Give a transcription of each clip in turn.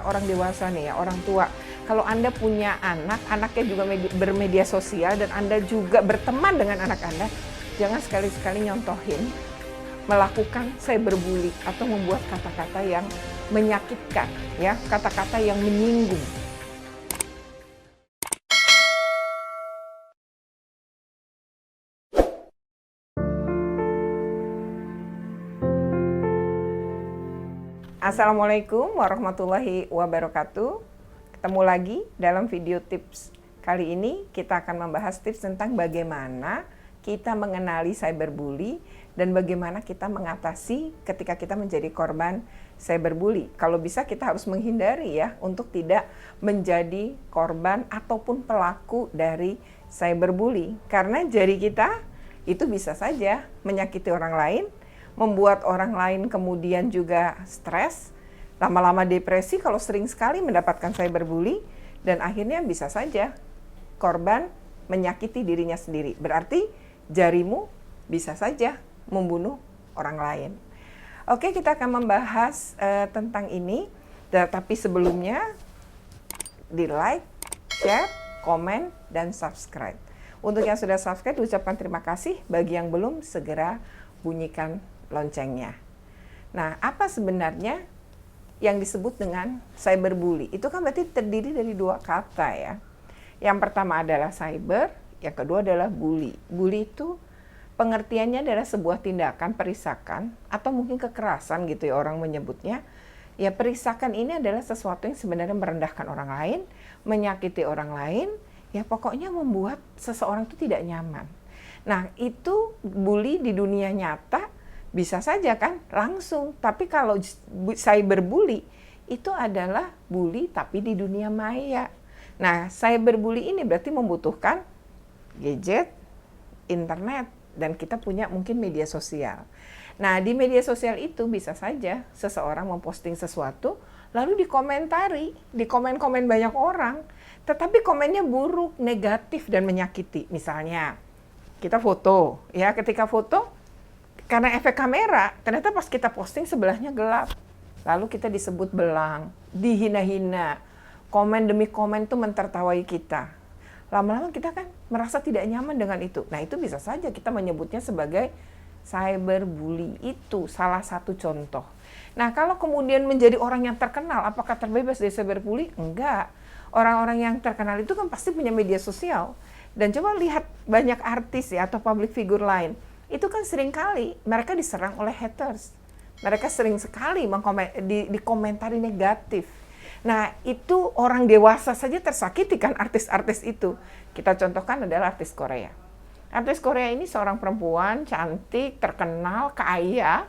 orang dewasa nih ya, orang tua. Kalau Anda punya anak, anaknya juga bermedia sosial dan Anda juga berteman dengan anak Anda, jangan sekali-sekali nyontohin melakukan cyberbully atau membuat kata-kata yang menyakitkan, ya, kata-kata yang menyinggung. Assalamualaikum warahmatullahi wabarakatuh. Ketemu lagi dalam video tips. Kali ini kita akan membahas tips tentang bagaimana kita mengenali cyberbully dan bagaimana kita mengatasi ketika kita menjadi korban cyberbully. Kalau bisa kita harus menghindari ya untuk tidak menjadi korban ataupun pelaku dari cyberbully. Karena jari kita itu bisa saja menyakiti orang lain, membuat orang lain kemudian juga stres, lama-lama depresi kalau sering sekali mendapatkan cyberbully, dan akhirnya bisa saja korban menyakiti dirinya sendiri. Berarti jarimu bisa saja membunuh orang lain. Oke, kita akan membahas tentang ini, tapi sebelumnya di like, share, komen, dan subscribe. Untuk yang sudah subscribe, ucapkan terima kasih. Bagi yang belum, segera bunyikan loncengnya. Nah, apa sebenarnya yang disebut dengan cyberbully? Itu kan berarti terdiri dari dua kata ya. Yang pertama adalah cyber, yang kedua adalah bully. Bully itu pengertiannya adalah sebuah tindakan perisakan atau mungkin kekerasan gitu ya orang menyebutnya. Ya, perisakan ini adalah sesuatu yang sebenarnya merendahkan orang lain, menyakiti orang lain, ya pokoknya membuat seseorang itu tidak nyaman. Nah, itu bully di dunia nyata bisa saja kan langsung, tapi kalau cyberbully itu adalah bully tapi di dunia maya. Nah, cyberbully ini berarti membutuhkan gadget, internet, dan kita punya mungkin media sosial. Nah, di media sosial itu bisa saja seseorang memposting sesuatu lalu dikomentari, di komen-komen banyak orang, tetapi komennya buruk, negatif, dan menyakiti. Misalnya kita foto, ya ketika foto karena efek kamera, ternyata pas kita posting sebelahnya gelap. Lalu kita disebut belang, dihina-hina, komen demi komen tuh mentertawai kita. Lama-lama kita kan merasa tidak nyaman dengan itu. Nah, itu bisa saja kita menyebutnya sebagai cyberbully. Itu salah satu contoh. Nah, kalau kemudian menjadi orang yang terkenal, apakah terbebas dari cyberbully? Enggak. Orang-orang yang terkenal itu kan pasti punya media sosial. Dan coba lihat banyak artis ya atau public figure lain. Itu kan sering kali mereka diserang oleh haters. Mereka sering sekali dikomentari negatif. Nah, itu orang dewasa saja tersakiti kan artis-artis itu. Kita contohkan adalah artis Korea. Artis Korea ini seorang perempuan cantik, terkenal, kaya,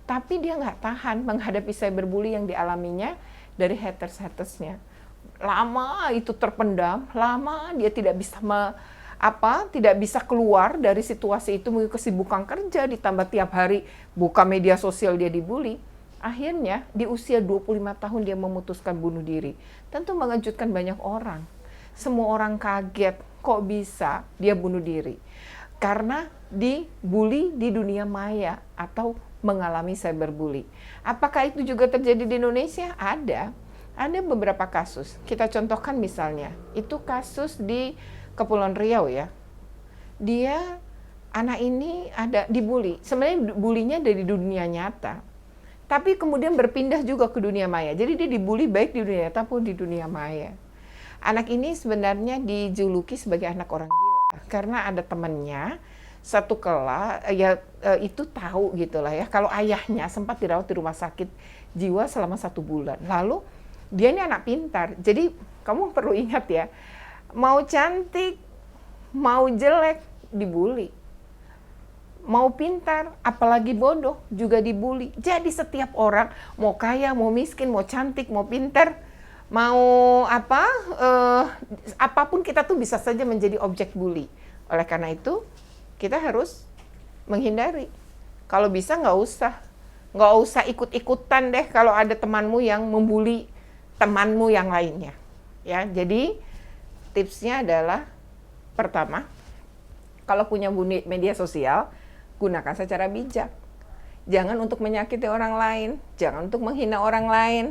tapi dia nggak tahan menghadapi cyberbully yang dialaminya dari haters-hatersnya. Lama itu terpendam, lama dia tidak bisa keluar dari situasi itu, mungkin kesibukan kerja, ditambah tiap hari buka media sosial dia dibully. Akhirnya di usia 25 tahun dia memutuskan bunuh diri. Tentu mengejutkan banyak orang. Semua orang kaget, kok bisa dia bunuh diri? Karena dibully di dunia maya atau mengalami cyberbully. Apakah itu juga terjadi di Indonesia? Ada beberapa kasus. Kita contohkan misalnya, itu kasus di Kepulauan Riau ya. Dia, anak ini ada dibully. Sebenarnya bulinya dari dunia nyata. Tapi kemudian berpindah juga ke dunia maya. Jadi dia dibully baik di dunia nyata pun di dunia maya. Anak ini sebenarnya dijuluki sebagai anak orang gila. Karena ada temannya, satu kelas, itu tahu gitulah ya. Kalau ayahnya sempat dirawat di rumah sakit jiwa selama 1 bulan. Lalu dia ini anak pintar. Jadi kamu perlu ingat ya, mau cantik, mau jelek, dibully. Mau pintar, apalagi bodoh, juga dibully. Jadi setiap orang, mau kaya, mau miskin, mau cantik, mau pintar, mau apapun kita tuh bisa saja menjadi objek bully. Oleh karena itu, kita harus menghindari. Kalau bisa nggak usah ikut-ikutan deh kalau ada temanmu yang membuli temanmu yang lainnya. Ya, jadi tipsnya adalah pertama, kalau punya media sosial, gunakan secara bijak. Jangan untuk menyakiti orang lain, jangan untuk menghina orang lain.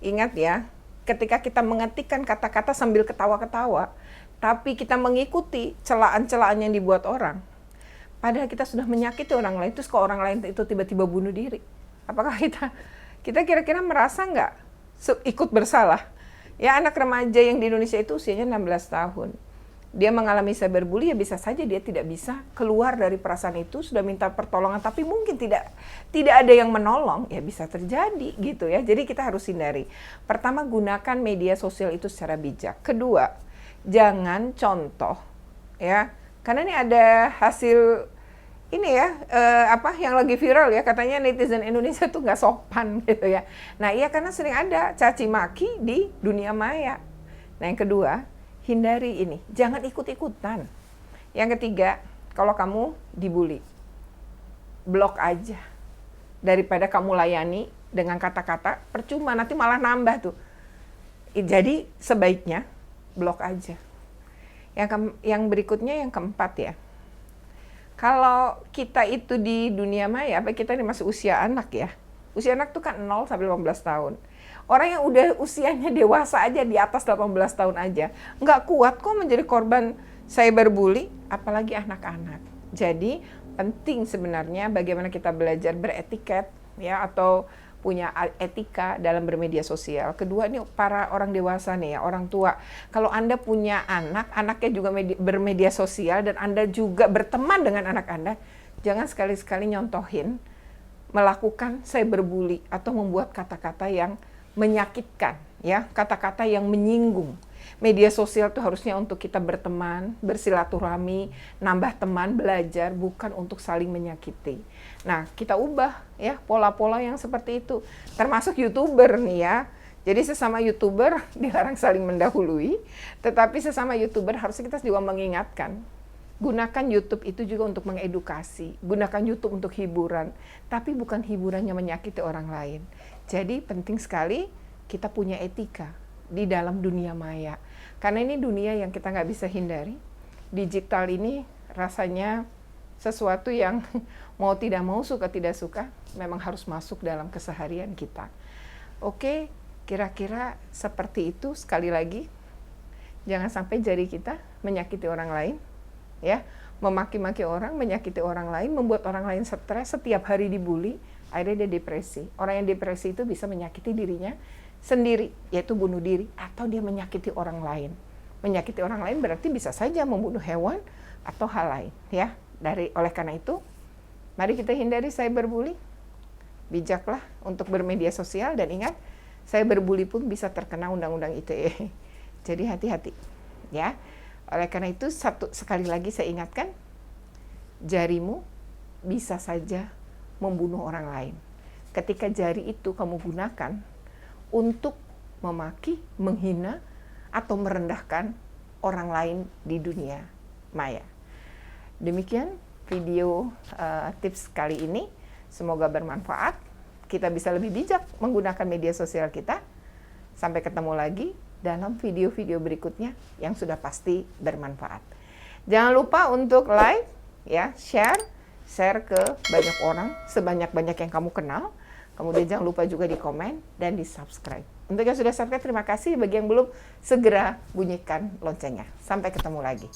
ingat ya, ketika kita mengetikkan kata-kata sambil ketawa-ketawa, tapi kita mengikuti celaan-celaan yang dibuat orang, padahal kita sudah menyakiti orang lain, terus kalau orang lain itu tiba-tiba bunuh diri, apakah kita kira-kira merasa nggak ikut bersalah? Ya, anak remaja yang di Indonesia itu usianya 16 tahun. Dia mengalami cyberbully, ya bisa saja dia tidak bisa keluar dari perasaan itu, sudah minta pertolongan, tapi mungkin tidak ada yang menolong, ya bisa terjadi gitu ya. Jadi kita harus hindari. Pertama, gunakan media sosial itu secara bijak. Kedua, jangan contoh, ya, karena ini ada hasil ini ya, yang lagi viral ya, katanya netizen Indonesia tuh nggak sopan gitu ya. Nah iya, karena sering ada caci maki di dunia maya. Nah yang kedua, hindari ini, jangan ikut-ikutan. Yang ketiga, kalau kamu dibully, blok aja. Daripada kamu layani dengan kata-kata, percuma, nanti malah nambah tuh. Jadi sebaiknya blok aja. Yang berikutnya, yang keempat ya, kalau kita itu di dunia maya, kita ini masih usia anak ya. Usia anak tuh kan 0 sampai 15 tahun. Orang yang udah usianya dewasa aja, di atas 18 tahun aja, nggak kuat kok menjadi korban cyberbully, apalagi anak-anak. Jadi penting sebenarnya bagaimana kita belajar beretiket ya, atau punya etika dalam bermedia sosial. Kedua, ini para orang dewasa nih ya, orang tua. Kalau Anda punya anak, anaknya juga bermedia sosial, dan Anda juga berteman dengan anak Anda, jangan sekali-sekali nyontohin melakukan cyberbully atau membuat kata-kata yang menyakitkan, ya, kata-kata yang menyinggung. Media sosial itu harusnya untuk kita berteman, bersilaturahmi, nambah teman, belajar, bukan untuk saling menyakiti. Nah, kita ubah ya pola-pola yang seperti itu. Termasuk YouTuber nih ya. Jadi sesama YouTuber dilarang saling mendahului, tetapi sesama YouTuber harusnya kita juga mengingatkan. Gunakan YouTube itu juga untuk mengedukasi, gunakan YouTube untuk hiburan, tapi bukan hiburannya menyakiti orang lain. Jadi penting sekali kita punya etika di dalam dunia maya. Karena ini dunia yang kita nggak bisa hindari. Digital ini rasanya sesuatu yang mau tidak mau, suka tidak suka, memang harus masuk dalam keseharian kita. Oke, kira-kira seperti itu. Sekali lagi, jangan sampai jari kita menyakiti orang lain, ya, memaki-maki orang, menyakiti orang lain, membuat orang lain stres, setiap hari dibully, akhirnya dia depresi. Orang yang depresi itu bisa menyakiti dirinya sendiri, yaitu bunuh diri, atau dia menyakiti orang lain. Menyakiti orang lain berarti bisa saja membunuh hewan atau hal lain, ya. Oleh karena itu, mari kita hindari cyberbully. Bijaklah untuk bermedia sosial, dan ingat, cyberbully pun bisa terkena undang-undang ITE. Jadi hati-hati, ya. Oleh karena itu, sekali lagi saya ingatkan, jarimu bisa saja membunuh orang lain. Ketika jari itu kamu gunakan untuk memaki, menghina, atau merendahkan orang lain di dunia maya. Demikian video tips kali ini. Semoga bermanfaat. Kita bisa lebih bijak menggunakan media sosial kita. Sampai ketemu lagi dalam video-video berikutnya yang sudah pasti bermanfaat. Jangan lupa untuk like, ya, share ke banyak orang, sebanyak-banyak yang kamu kenal. Kemudian jangan lupa juga di komen dan di subscribe. Untuk yang sudah subscribe, terima kasih. Bagi yang belum, segera bunyikan loncengnya. Sampai ketemu lagi.